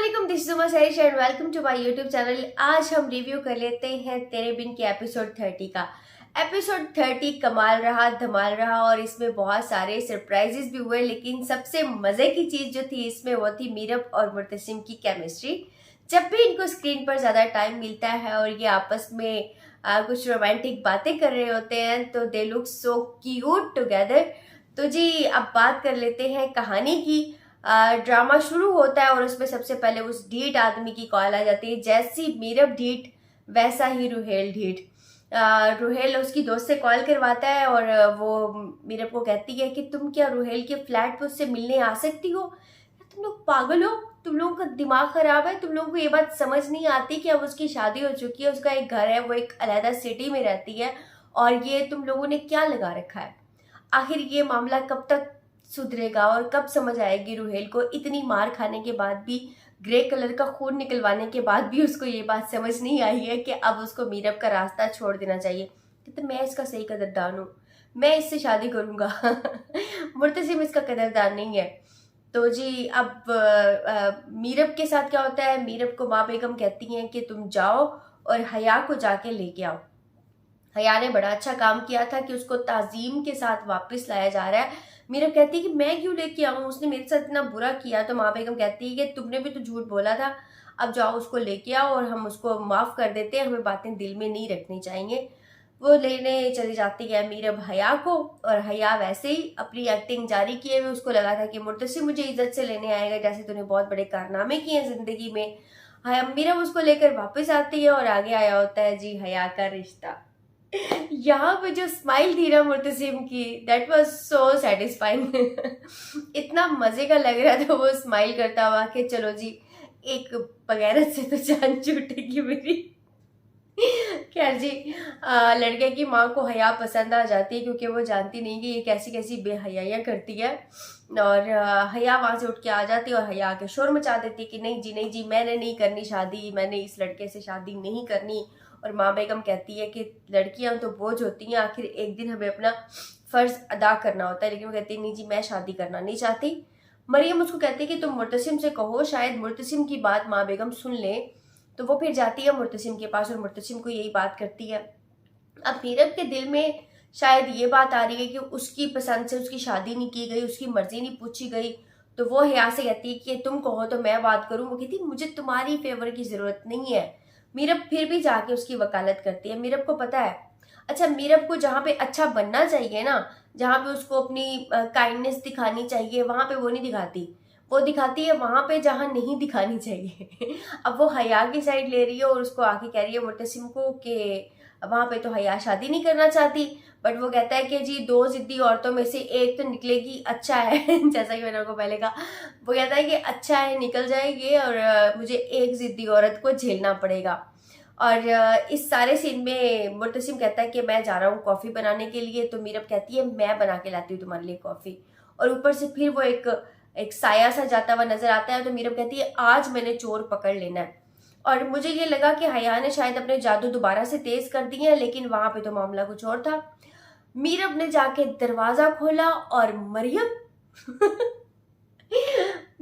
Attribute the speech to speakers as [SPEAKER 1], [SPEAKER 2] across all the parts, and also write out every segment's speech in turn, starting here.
[SPEAKER 1] अस्सलाम, this is Uma Sairish and welcome to my YouTube channel. आज हम रिव्यू कर लेते हैं तेरे बिन के एपिसोड 30 का। एपिसोड 30 कमाल रहा, धमाल रहा और इसमें बहुत सारे सरप्राइजेस भी हुए, लेकिन सबसे मजे की चीज जो थी इसमें वो थी मीरब और मुर्तसिम की केमिस्ट्री। जब भी इनको स्क्रीन पर ज्यादा टाइम मिलता है और ये आपस में कुछ रोमांटिक बातें कर रहे होते हैं तो they look so cute together. तो जी अब बात कर लेते हैं कहानी की। ड्रामा शुरू होता है और उसमें सबसे पहले उस ढीठ आदमी की कॉल आ जाती है। जैसी मीरब ढीठ वैसा ही रुहेल ढीठ। रुहेल उसकी दोस्त से कॉल करवाता है और वो मीरब को कहती है कि तुम क्या रुहेल के फ्लैट पे उससे मिलने आ सकती हो? तुम लोग पागल हो, तुम लोगों का दिमाग खराब है, तुम लोगों को ये बात समझ नहीं आती कि अब उसकी शादी हो चुकी है, उसका एक घर है, वो एक अलहदा सिटी में रहती है और ये तुम लोगों ने क्या लगा रखा है? आखिर ये मामला कब तक सुधरेगा और कब समझ आएगी रुहेल को? इतनी मार खाने के बाद भी, ग्रे कलर का खून निकलवाने के बाद भी उसको ये बात समझ नहीं आई है कि अब उसको मीरब का रास्ता छोड़ देना चाहिए। कहते मैं इसका सही कदरदान हूँ, मैं इससे शादी करूंगा। मुर्तसिम इसका कदरदान नहीं है। तो जी अब मीरब के साथ क्या होता है, मीरब को माँ बेगम कहती हैं कि तुम जाओ और हया को जाके लेके आओ। हया ने बड़ा अच्छा काम किया था कि उसको ताजीम के साथ वापस लाया जा रहा है। मीरब कहती है कि मैं क्यों लेके आऊं, उसने मेरे साथ इतना बुरा किया। तो माँ बेगम कहती है कि तुमने भी तो झूठ बोला था, अब जाओ उसको लेके आओ और हम उसको माफ कर देते हैं, हमें बातें दिल में नहीं रखनी चाहिए। वो लेने चली जाती है मीरब हया को और हया वैसे ही अपनी एक्टिंग जारी किए हुए, उसको लगा था कि मुर्तसिम मुझे इज्जत से लेने आएगा, जैसे तूने बहुत बड़े कारनामे किए हैं जिंदगी में। हया मीरब उसको लेकर वापस आती है और आगे आया होता है जी हया का रिश्ता। यहाँ पे जो स्माइल थी ना मुर्तसिम की, दैट वाज सो सेटिस्फाइंग। इतना मजे का लग रहा था वो स्माइल करता हुआ कि चलो जी एक बगैरत से तो जान छूटेगी मेरी। खैर जी लड़के की माँ को हया पसंद आ जाती है क्योंकि वो जानती नहीं कि ये कैसी कैसी बेहयाइयाँ करती है। और हया वहां से उठ के आ जाती है और हया आके शोर मचा देती है कि नहीं जी नहीं जी, मैंने नहीं करनी शादी, मैंने इस लड़के से शादी नहीं करनी। और माँ बेगम कहती है कि लड़कियां तो बोझ होती हैं, आखिर एक दिन हमें अपना फर्ज अदा करना होता है। लेकिन वो कहती है नहीं जी मैं शादी करना नहीं चाहती। मरियम उसको कहती है कि तुम मुर्तसिम से कहो, शायद मुर्तसिम की बात माँ बेगम सुन ले। तो वो फिर जाती है मुर्तसिम के पास और मुर्तसिम को यही बात करती है। अब मीरब के दिल में शायद ये बात आ रही है कि उसकी पसंद से उसकी शादी नहीं की गई, उसकी मर्जी नहीं पूछी गई। तो वो हया से कहती है कि तुम कहो तो मैं बात करूं। वो कहती मुझे तुम्हारी फेवर की जरूरत नहीं है। मीरब फिर भी जाके उसकी वकालत करती है। मीरब को पता है, अच्छा मीरब को जहाँ पे अच्छा बनना चाहिए ना, जहाँ पे उसको अपनी काइंडनेस दिखानी चाहिए, वहां पे वो नहीं दिखाती। वो दिखाती है वहां पे जहाँ नहीं दिखानी चाहिए। अब वो हया की साइड ले रही है और उसको आके कह रही है मुर्तसिम को कि वहां पे तो हया शादी नहीं करना चाहती। बट वो कहता है कि जी दो जिद्दी औरतों में से एक तो निकलेगी, अच्छा है। जैसा कि मैंने आपको पहले कहा, वो कहता है कि अच्छा है निकल जाएगी और मुझे एक जिद्दी औरत को झेलना पड़ेगा। और इस सारे सीन में मुर्तसिम कहता है कि मैं जा रहा हूँ कॉफी बनाने के लिए। तो मीरब कहती है मैं बना के लाती हूँ तुम्हारे लिए कॉफी। और ऊपर से फिर वो एक साया सा जाता हुआ नजर आता है। तो मीरब कहती है आज मैंने चोर पकड़ लेना है। और मुझे ये लगा कि हया ने शायद अपने जादू दोबारा से तेज कर दिए हैं, लेकिन वहां पे तो मामला कुछ और था। मीरब ने जाके दरवाजा खोला और मरियम।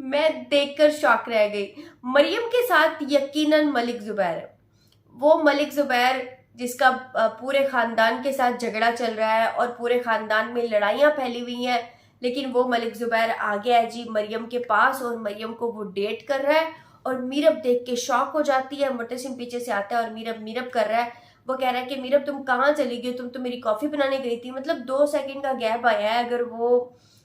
[SPEAKER 1] मैं देखकर शॉक रह गई। मरियम के साथ यकीनन मलिक जुबैर है। वो मलिक जुबैर जिसका पूरे खानदान के साथ झगड़ा चल रहा है और पूरे खानदान में लड़ाइयां फैली हुई हैं, लेकिन वो मलिक जुबैर आ गया है जी मरियम के पास और मरियम को वो डेट कर रहा है। और मीरब देख के शॉक हो जाती है। मुर्तसिम पीछे से आता है और मीरब मीरब कर रहा है। वो कह रहा है कि मीरब तुम कहाँ चली गई, तुम तो मेरी कॉफी बनाने गई थी। मतलब 2 सेकंड का गैप आया है, अगर वो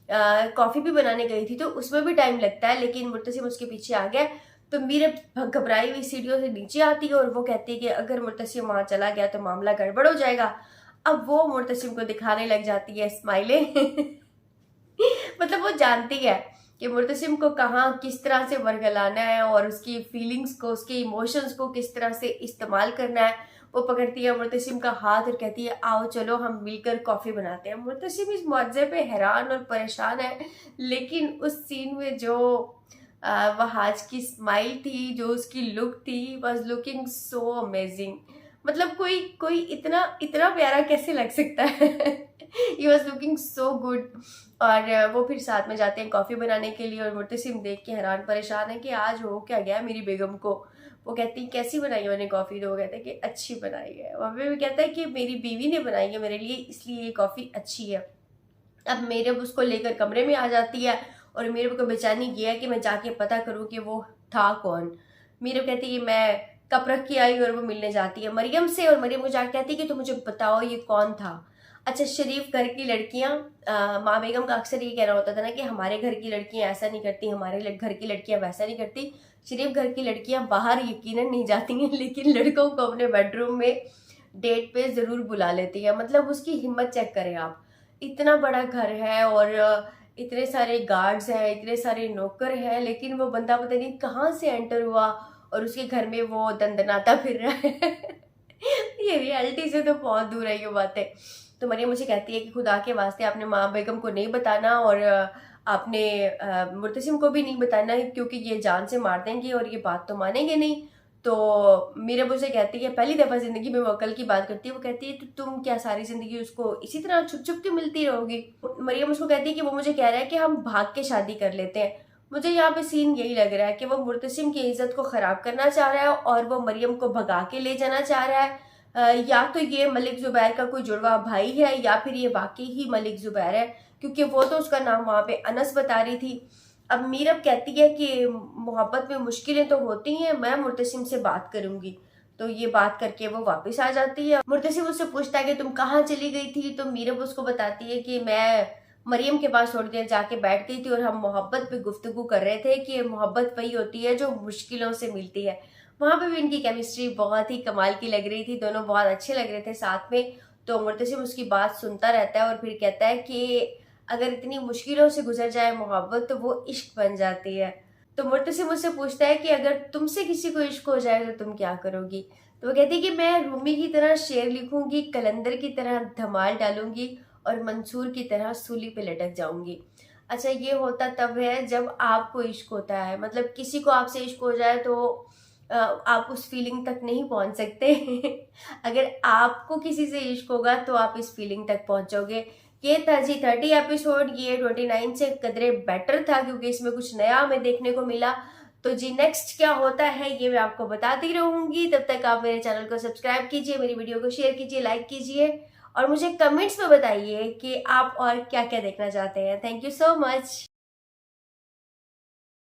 [SPEAKER 1] कॉफी भी बनाने गई थी तो उसमें भी टाइम लगता है, लेकिन मुर्तसिम उसके पीछे आ गया। तो मीरब घबराई हुई सीढ़ियों से नीचे आती है और वो कहती है कि अगर मुर्तसिम वहां चला गया तो मामला गड़बड़ हो जाएगा। अब वो मुर्तसिम को दिखाने लग जाती है स्माइलें। मतलब वो जानती है कि मुर्तसिम को कहाँ किस तरह से वर्गलाना है और उसकी फीलिंग्स को, उसके इमोशंस को किस तरह से इस्तेमाल करना है। वो पकड़ती है मुर्तसिम का हाथ और कहती है आओ चलो हम मिलकर कॉफी बनाते हैं। मुर्तसिम इस मुआवजे पे हैरान और परेशान है, लेकिन उस सीन में जो वहाज की स्माइल थी, जो उसकी लुक थी, वॉज लुकिंग सो अमेजिंग। मतलब कोई कोई इतना इतना प्यारा कैसे लग सकता है। He was looking so good. और वो फिर साथ में जाते हैं कॉफ़ी बनाने के लिए, और मुर्तसिम देख के हैरान परेशान है कि आज हो क्या गया मेरी बेगम को। वो कहती है कैसी बनाई है मैंने कॉफ़ी, तो वो कहता है कि अच्छी बनाई है। वहाँ पे भी कहता है कि मेरी बीवी ने बनाई है मेरे लिए, इसलिए ये कॉफ़ी अच्छी है। अब मेरे उसको लेकर कमरे में आ जाती है, और मेरे को बेचैनी ये है कि मैं जाके पता करूँ कि वो था कौन। मेरे कहती है मैं कप रख के आई, और वो मिलने जाती है मरियम से, और मरियम को जाके कहती है कि तुम मुझे बताओ ये कौन था। अच्छा, शरीफ घर की लड़कियां, माँ बेगम का अक्सर ये कहना होता था ना कि हमारे घर की लड़कियां ऐसा नहीं करती, हमारे घर की लड़कियां वैसा नहीं करती। शरीफ घर की लड़कियां बाहर यकीनन नहीं जाती हैं, लेकिन लड़कों को अपने बेडरूम में डेट पे ज़रूर बुला लेती है। मतलब उसकी हिम्मत चेक करें आप। इतना बड़ा घर है, और इतने सारे गार्ड्स हैं, इतने सारे नौकर हैं, लेकिन वो बंदा पता नहीं कहाँ से एंटर हुआ, और उसके घर में वो दंदनाता फिर रहा है। ये रियलिटी से तो बहुत दूर है ये बातें। तो मरियम मुझे कहती है कि खुदा के वास्ते आपने माँ बेगम को नहीं बताना, और आपने मुर्तसिम को भी नहीं बताना, क्योंकि ये जान से मार देंगे और ये बात तो मानेंगे नहीं। तो मेरे मुझसे कहती है, पहली दफ़ा ज़िंदगी में वो अकल की बात करती है। वो कहती है तो तुम क्या सारी ज़िंदगी उसको इसी तरह छुप छुप के मिलती रहोगी। मरियम उसको कहती है कि वो मुझे कह रहा है कि हम भाग के शादी कर लेते हैं। मुझे यहाँ पे सीन यही लग रहा है कि वो मुर्तसिम की इज्जत को ख़राब करना चाह रहा है, और वो मरियम को भगा के ले जाना चाह रहा है। या तो ये मलिक ज़ुबैर का कोई जुड़वा भाई है, या फिर ये वाकई ही मलिक ज़ुबैर है, क्योंकि वो तो उसका नाम वहाँ पे अनस बता रही थी। अब मीरब कहती है कि मोहब्बत में मुश्किलें तो होती हैं, मैं मुर्तसिम से बात करूंगी। तो ये बात करके वो वापस आ जाती है। मुर्तसिम उससे पूछता है कि तुम कहाँ चली गई थी, तो मीरब उसको बताती है कि मैं मरियम के पास थोड़ी देर जाके बैठ गई थी, और हम मोहब्बत पे गुफ्तगू कर रहे थे कि मोहब्बत वही होती है जो मुश्किलों से मिलती है। वहाँ पे भी इनकी केमिस्ट्री बहुत ही कमाल की लग रही थी, दोनों बहुत अच्छे लग रहे थे साथ में। तो मुर्तसिम उसकी बात सुनता रहता है, और फिर कहता है कि अगर इतनी मुश्किलों से गुजर जाए मोहब्बत, तो वो इश्क बन जाती है। तो मुर्तसिम मुझसे पूछता है कि अगर तुमसे किसी को इश्क हो जाए तो तुम क्या करोगी। तो वो कहती है कि मैं रूमी की तरह शेर लिखूंगी, कलंदर की तरह धमाल डालूंगी, और मंसूर की तरह सूली पे लटक जाऊंगी। अच्छा, ये होता तब है जब आपको इश्क होता है। मतलब किसी को आपसे इश्क हो जाए तो आप उस फीलिंग तक नहीं पहुंच सकते। अगर आपको किसी से इश्क होगा तो आप इस फीलिंग तक पहुंचोगे। ये था जी 30 एपिसोड। ये 29 से कदरे बेटर था, क्योंकि इसमें कुछ नया हमें देखने को मिला। तो जी नेक्स्ट क्या होता है ये मैं आपको बताती रहूंगी। तब तक आप मेरे चैनल को सब्सक्राइब कीजिए, मेरी वीडियो को शेयर कीजिए, लाइक कीजिए, और मुझे कमेंट्स में बताइए कि आप और क्या क्या देखना चाहते हैं। Thank you so much.